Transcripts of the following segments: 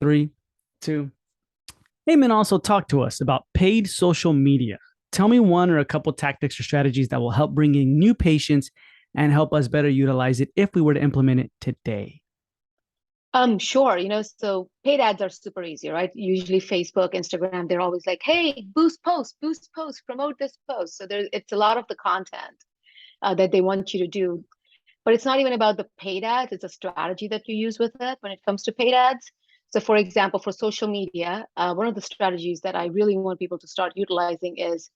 Three, two. Hey, man, also talk to us about paid social media. Tell me one or a couple tactics or strategies that will help bring in new patients and help us better utilize it if we were to implement it today. Sure. So paid ads are super easy, right? Usually Facebook, Instagram, they're always like, hey, boost post, promote this post. So it's a lot of the content that they want you to do. But it's not even about the paid ads, it's a strategy that you use with it when it comes to paid ads. So for example, for social media, one of the strategies that I really want people to start utilizing is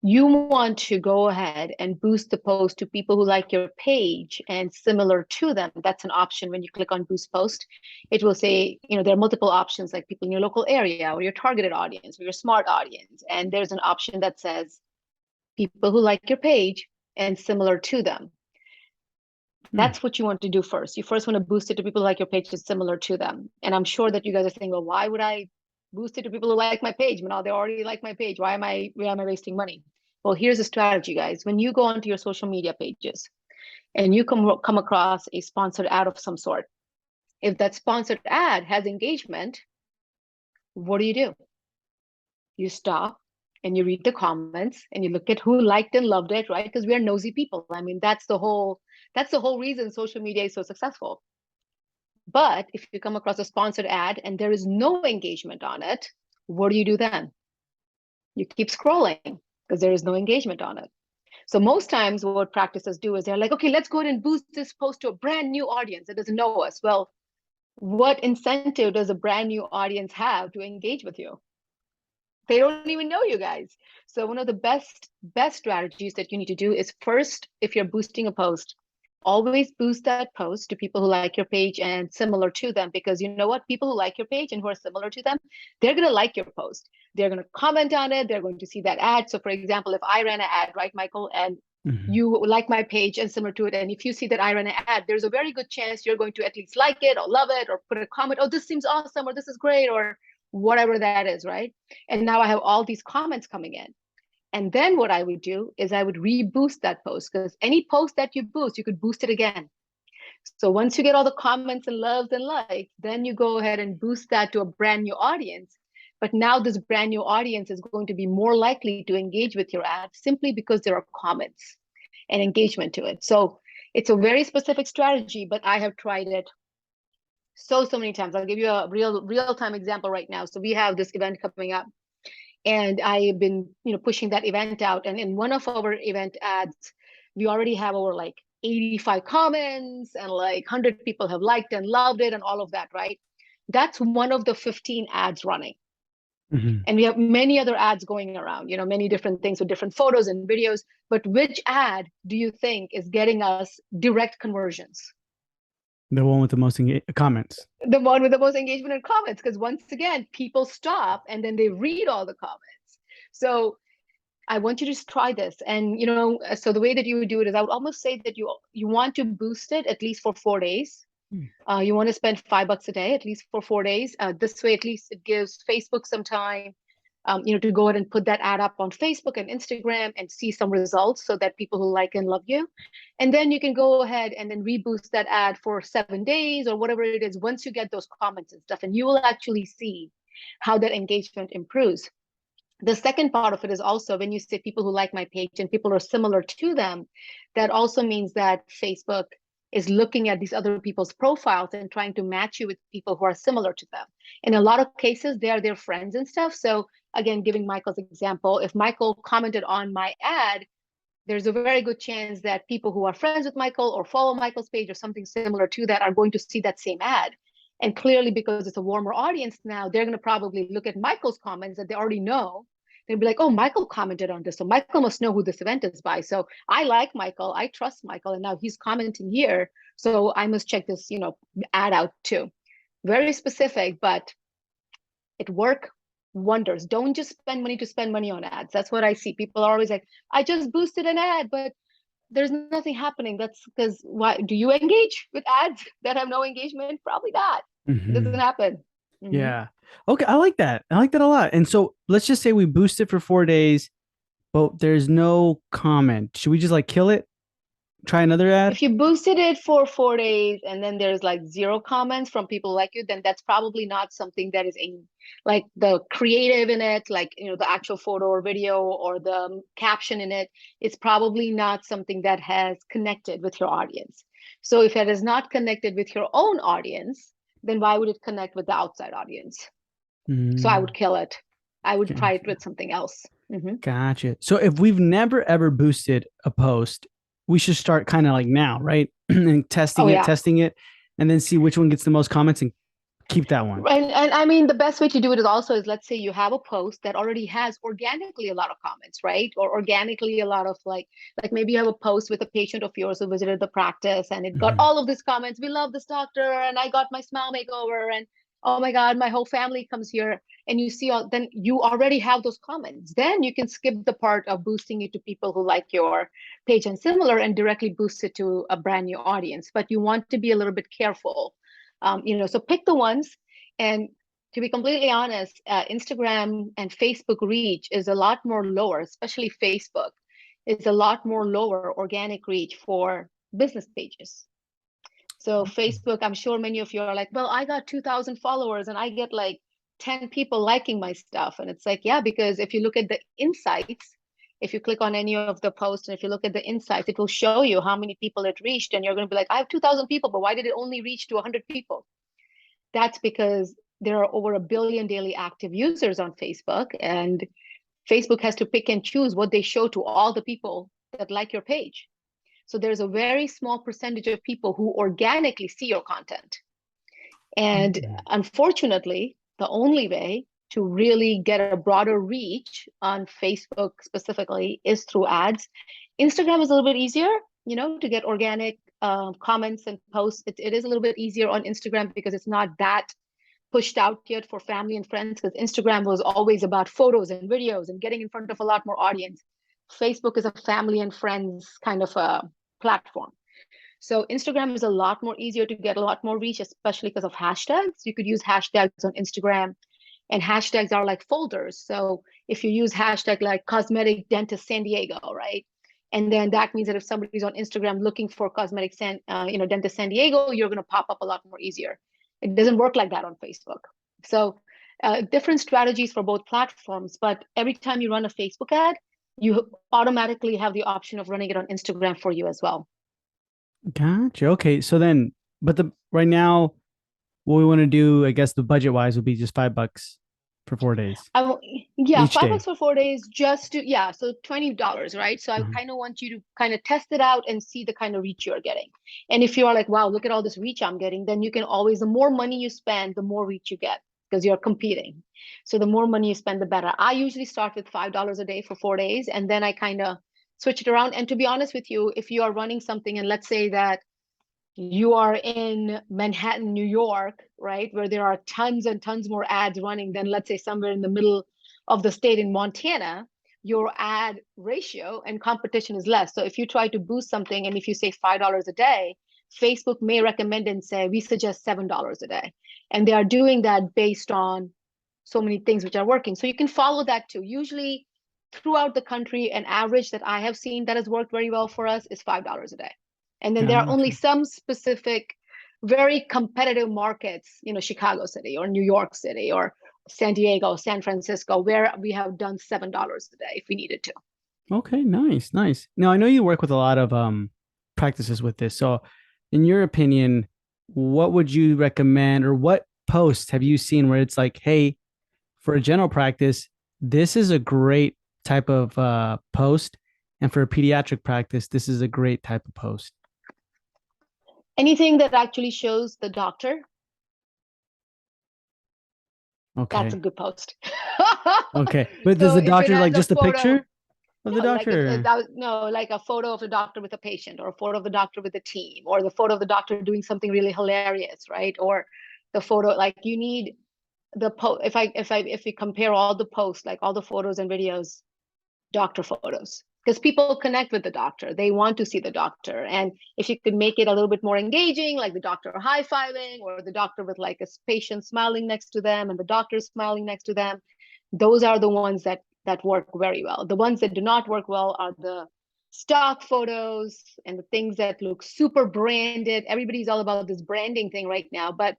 you want to go ahead and boost the post to people who like your page and similar to them. That's an option when you click on boost post. It will say, there are multiple options like people in your local area or your targeted audience or your smart audience. And there's an option that says people who like your page and similar to them. Hmm. That's what you want to do first. You first want to boost it to people who like your page is similar to them. And I'm sure that you guys are saying, well, why would I boost it to people who like my page? Well, they already like my page. Why am I wasting money? Well, here's a strategy, guys. When you go onto your social media pages and you come across a sponsored ad of some sort, if that sponsored ad has engagement, what do? You stop and you read the comments and you look at who liked and loved it, right? Because we are nosy people. I mean, that's the whole reason social media is so successful. But if you come across a sponsored ad and there is no engagement on it, what do you do then? You keep scrolling because there is no engagement on it. So most times what practices do is they're like, okay, let's go ahead and boost this post to a brand new audience that doesn't know us. Well, what incentive does a brand new audience have to engage with you? They don't even know you guys. So one of the best strategies that you need to do is first, if you're boosting a post, always boost that post to people who like your page and similar to them, because you know what, people who like your page and who are similar to them, they're going to like your post, they're going to comment on it, they're going to see that ad. So for example, if I ran an ad, right, Michael, and Mhm. you like my page and similar to it, and if you see that I ran an ad, there's a very good chance you're going to at least like it or love it or put a comment, oh, this seems awesome, or this is great, or whatever that is, right? And now I have all these comments coming in. And then what I would do is I would reboost that post, because any post that you boost, you could boost it again. So once you get all the comments and loves and likes, then you go ahead and boost that to a brand new audience. But now this brand new audience is going to be more likely to engage with your ad simply because there are comments and engagement to it. So it's a very specific strategy, but I have tried it so many times. I'll give you a real time example right now. So we have this event coming up, and I've been pushing that event out. And in one of our event ads, we already have over like 85 comments and like 100 people have liked and loved it and all of that, right? That's one of the 15 ads running. Mhm. And we have many other ads going around, many different things with different photos and videos. But which ad do you think is getting us direct conversions? The one with the most comments. The one with the most engagement and comments, because once again, people stop and then they read all the comments. So I want you to just try this. And so the way that you would do it is I would almost say that you want to boost it at least for 4 days. Hmm. You want to spend $5 a day at least for 4 days. This way, at least it gives Facebook some time, to go ahead and put that ad up on Facebook and Instagram and see some results so that people who like and love you. And then you can go ahead and then reboost that ad for 7 days or whatever it is once you get those comments and stuff. And you will actually see how that engagement improves. The second part of it is also when you say people who like my page and people are similar to them, that also means that Facebook is looking at these other people's profiles and trying to match you with people who are similar to them. In a lot of cases, they are their friends and stuff. So again, giving Michael's example, if Michael commented on my ad, there's a very good chance that people who are friends with Michael or follow Michael's page or something similar to that are going to see that same ad. And clearly, because it's a warmer audience now, they're going to probably look at Michael's comments that they already know. They'll be like, oh, Michael commented on this. So Michael must know who this event is by. So I like Michael. I trust Michael. And now he's commenting here. So I must check this, ad out too. Very specific, but it work wonders. Don't just spend money to spend money on ads. That's what I see. People are always like, I just boosted an ad, but there's nothing happening. That's because why do you engage with ads that have no engagement? Probably not. It doesn't Mhm. happen. Mhm. Yeah. Okay. I like that. I like that a lot. And so let's just say we boost it for 4 days, but there's no comment. Should we just like kill it? try another ad? If you boosted it for 4 days and then there's like zero comments from people like you, then that's probably not something that is like the creative in it, like the actual photo or video or the caption in it. It's probably not something that has connected with your audience. So if it is not connected with your own audience, then why would it connect with the outside audience? So I would Mm, kill it. I would try it gotcha. with something else. Gotcha. So if we've never ever boosted a post, we should start kind of like now, right? And Oh yeah. testing it, and then see which one gets the most comments and keep that one. And I mean, the best way to do it is also is, let's say you have a post that already has organically a lot of comments, right? Or organically a lot of like maybe you have a post with a patient of yours who visited the practice and it got Mhm. all of these comments. We love this doctor and I got my smile makeover and oh my God, my whole family comes here. And you see then you already have those comments. Then you can skip the part of boosting it to people who like your page and similar and directly boost it to a brand new audience. But you want to be a little bit careful. So pick the ones. And to be completely honest, Instagram and Facebook reach is a lot more lower, especially Facebook is a lot more lower organic reach for business pages. So Facebook, I'm sure many of you are like, well, I got 2,000 followers and I get like 10 people liking my stuff. And it's like, yeah, because if you look at the insights, if you click on any of the posts and if you look at the insights, it will show you how many people it reached. And you're going to be like, I have 2,000 people, but why did it only reach to 100 people? That's because there are over 1 billion daily active users on Facebook, and Facebook has to pick and choose what they show to all the people that like your page. So there's a very small percentage of people who organically see your content. And Mhm. unfortunately, the only way to really get a broader reach on Facebook specifically is through ads. Instagram is a little bit easier, to get organic comments and posts. It is a little bit easier on Instagram because it's not that pushed out yet for family and friends, because Instagram was always about photos and videos and getting in front of a lot more audience. Facebook is a family and friends kind of a platform. So Instagram is a lot more easier to get a lot more reach, especially because of hashtags. You could use hashtags on Instagram, and hashtags are like folders. So if you use hashtag like cosmetic dentist San Diego, right? And then that means that if somebody's on Instagram looking for dentist San Diego, you're going to pop up a lot more easier. It doesn't work like that on Facebook. So different strategies for both platforms, but every time you run a Facebook ad, you automatically have the option of running it on Instagram for you as well. Gotcha. Okay. So then, but the right now, what we want to do, I guess the budget wise would be just $5 for 4 days I will, yeah, each five day. bucks for 4 days just to, yeah, so $20, right? So I Mhm. kind of want you to kind of test it out and see the kind of reach you're getting. And if you are like, wow, look at all this reach I'm getting, then you can always, the more money you spend, the more reach you get because you're competing. So the more money you spend, the better. I usually start with $5 a day for 4 days, and then I kind of switch it around. And to be honest with you, if you are running something, and let's say that you are in Manhattan, New York, right, where there are tons and tons more ads running than, let's say, somewhere in the middle of the state in Montana, your ad ratio and competition is less. So if you try to boost something and if you say $5 a day, Facebook may recommend and say, we suggest $7 a day. And they are doing that based on so many things which are working. So you can follow that too. Usually throughout the country, an average that I have seen that has worked very well for us is $5 a day. And then there are only Gotcha. some specific, very competitive markets, Chicago City or New York City or San Diego, San Francisco, where we have done $7 a day if we needed to. Okay, nice, nice. Now I know you work with a lot of practices with this. So in your opinion, what would you recommend or what posts have you seen where it's like, hey, for a general practice, this is a great type of post. And for a pediatric practice, this is a great type of post. Anything that actually shows the doctor, that's a Okay. good post. Okay. But does So the if it doctor has like a just a photo, picture of the no, like if doctor? that was, no, like a photo of the doctor with a patient, or a photo of the doctor with the team, or the photo of the doctor doing something really hilarious, right? Or the photo, like you need the post. If we compare all the posts, like all the photos and videos, doctor photos, because people connect with the doctor, they want to see the doctor. And if you could make it a little bit more engaging, like the doctor high-fiving or the doctor with like a patient smiling next to them and the doctor smiling next to them, those are the ones that work very well. The ones that do not work well are the stock photos and the things that look super branded. Everybody's all about this branding thing right now. But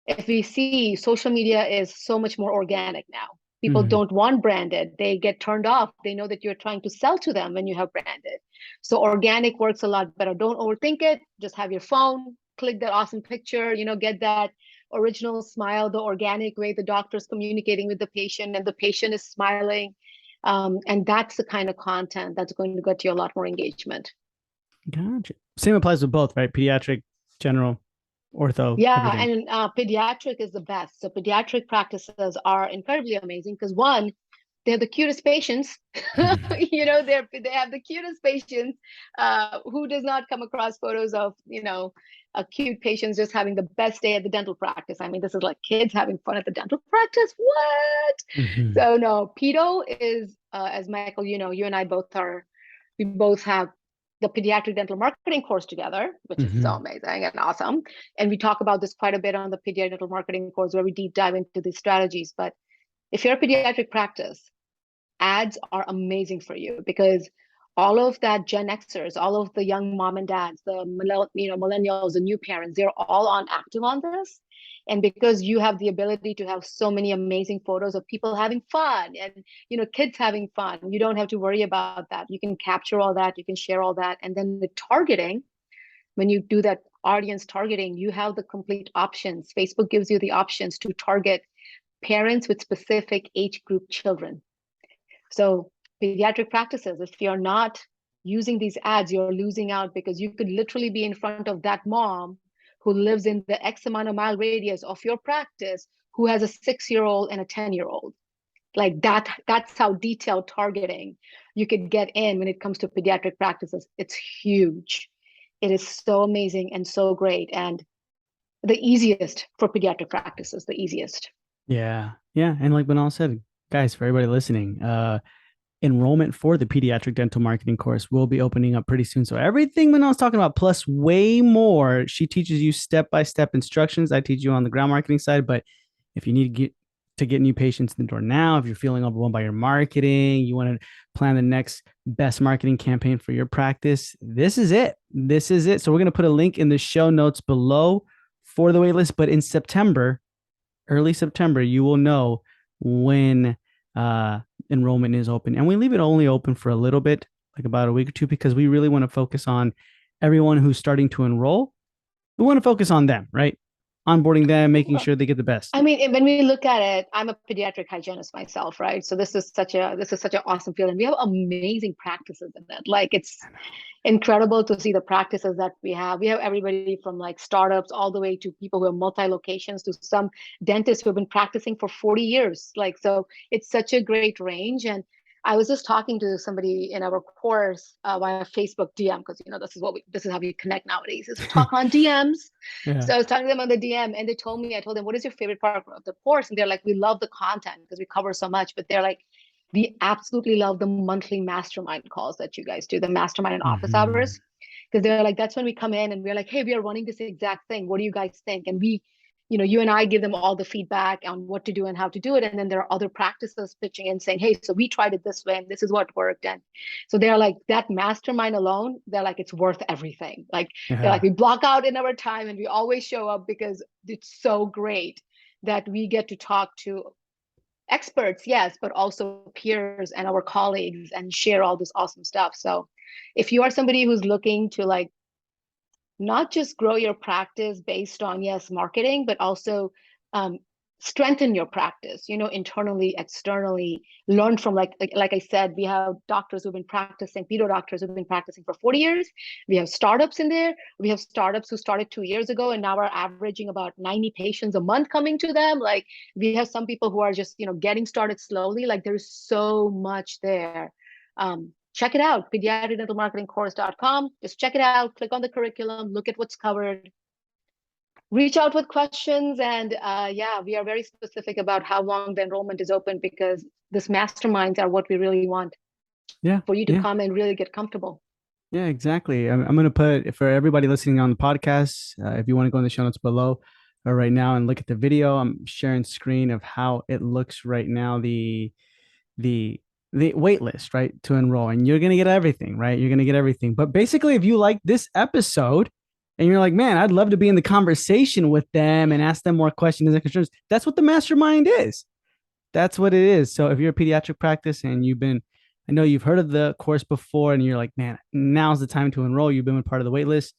if we see, social media is so much more organic now. People Mhm. don't want branded. They get turned off. They know that you're trying to sell to them when you have branded. So organic works a lot better. Don't overthink it. Just have your phone, click that awesome picture, get that original smile, the organic way the doctor's communicating with the patient and the patient is smiling. And that's the kind of content that's going to get you a lot more engagement. Gotcha. Same applies with both, right? Pediatric, general, ortho, Yeah, everything. and pediatric is the best. So pediatric practices are incredibly amazing because one, they're the cutest patients. They have the cutest patients. Who does not come across photos of cute patients just having the best day at the dental practice? I mean, this is like kids having fun at the dental practice. What? Mhm. So no, pedo is as Michael, you and I both are. We both have the Pediatric Dental Marketing Course together, which is so Mhm. amazing and awesome. And we talk about this quite a bit on the Pediatric Dental Marketing Course, where we deep dive into these strategies. But if you're a pediatric practice, ads are amazing for you because all of that Gen Xers, all of the young mom and dads, the millennials, the new parents, they're all on active on this. And because you have the ability to have so many amazing photos of people having fun and kids having fun, you don't have to worry about that. You can capture all that, you can share all that. And then the targeting, when you do that audience targeting, you have the complete options. Facebook gives you the options to target parents with specific age group children. So pediatric practices, if you're not using these ads, you're losing out because you could literally be in front of that mom who lives in the X amount of mile radius of your practice, who has a 6-year-old and a 10-year-old. Like that's how detailed targeting you could get in when it comes to pediatric practices. It's huge. It is so amazing and so great. And the easiest for pediatric practices, the easiest. Yeah. Yeah. And like Manal said, guys, for everybody listening, enrollment for the pediatric dental marketing course will be opening up pretty soon. So everything Manal's talking about, plus way more. She teaches you step-by-step instructions. I teach you on the ground marketing side, but if you need to get new patients in the door now, if you're feeling overwhelmed by your marketing, you want to plan the next best marketing campaign for your practice, this is it. This is it. So we're going to put a link in the show notes below for the waitlist. But in September, early September, you will know when uh, enrollment is open. And we leave it only open for a little bit, like about a week or two, because we really want to focus on everyone who's starting to enroll. We want to focus on them, right? Onboarding them, making sure they get the best. I mean, when we look at it, I'm a pediatric hygienist myself, right? So this is such an awesome field, and we have amazing practices in it. Like it's incredible to see the practices that we have. We have everybody from like startups all the way to people who have multi locations to some dentists who have been practicing for 40 years. Like so, it's such a great range. And I was just talking to somebody in our course via Facebook DM because this is how we connect nowadays is we talk on DMs. Yeah. So I was talking to them on the DM and I told them, what is your favorite part of the course? And they're like, we love the content because we cover so much, but they're like, we absolutely love the monthly mastermind calls that you guys do, the mastermind and office Mm-hmm. hours. Because they're like, that's when we come in and we're like, hey, we are running this exact thing. What do you guys think? And you and I give them all the feedback on what to do and how to do it. And then there are other practices pitching in saying, hey, so we tried it this way and this is what worked. And so they're like, that mastermind alone, they're like, it's worth everything. Like, they're like, Yeah. we block out in our time and we always show up because it's so great that we get to talk to experts, yes, but also peers and our colleagues and share all this awesome stuff. So if you are somebody who's looking to like not just grow your practice based on yes marketing but also um, strengthen your practice internally, externally, learn from like I said, we have doctors who've been practicing, pedo doctors who've been practicing for 40 years. We have startups in there. We have startups who started 2 years ago and now are averaging about 90 patients a month coming to them. Like we have some people who are just getting started slowly. Like there's so much there. Check it out, pediatricdentalmarketingcourse.com. Just check it out, click on the curriculum, look at what's covered, reach out with questions. And yeah, we are very specific about how long the enrollment is open because this masterminds are what we really want Yeah. for you to Yeah. come and really get comfortable. Yeah, exactly. I'm going to put for everybody listening on the podcast, if you want to go in the show notes below right now and look at the video, I'm sharing screen of how it looks right now. The the wait list, right, to enroll, and you're going to get everything, right? You're going to get everything. But basically, if you like this episode and you're like, man, I'd love to be in the conversation with them and ask them more questions and concerns, that's what the mastermind is. That's what it is. So if you're a pediatric practice and I know you've heard of the course before and you're like, man, now's the time to enroll. You've been a part of the wait list.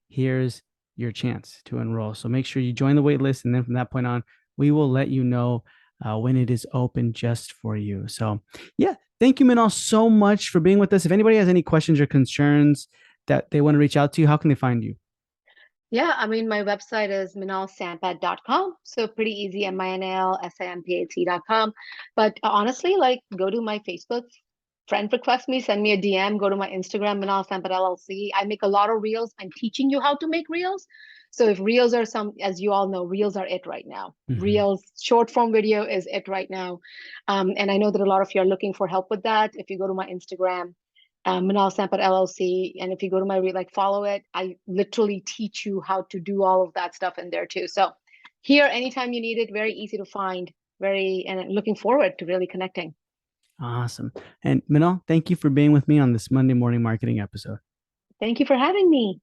Here's your chance to enroll. So make sure you join the wait list. And then from that point on, we will let you know when it is open just for you. So, yeah, thank you, Minal, so much for being with us. If anybody has any questions or concerns that they want to reach out to you, how can they find you? Yeah, I mean, my website is minalsampat.com. So pretty easy, minalsampat.com. But honestly, like go to my Facebook, friend request me, send me a DM, go to my Instagram, Minal Sampat LLC. I make a lot of reels. I'm teaching you how to make reels. So if reels are as you all know, reels are it right now. Mm-hmm. Reels, short form video is it right now. And I know that a lot of you are looking for help with that. If you go to my Instagram, Minal Sampat LLC. And if you go to my like follow it, I literally teach you how to do all of that stuff in there too. So here, anytime you need it, very easy to find. And looking forward to really connecting. Awesome. And Minal, thank you for being with me on this Monday morning marketing episode. Thank you for having me.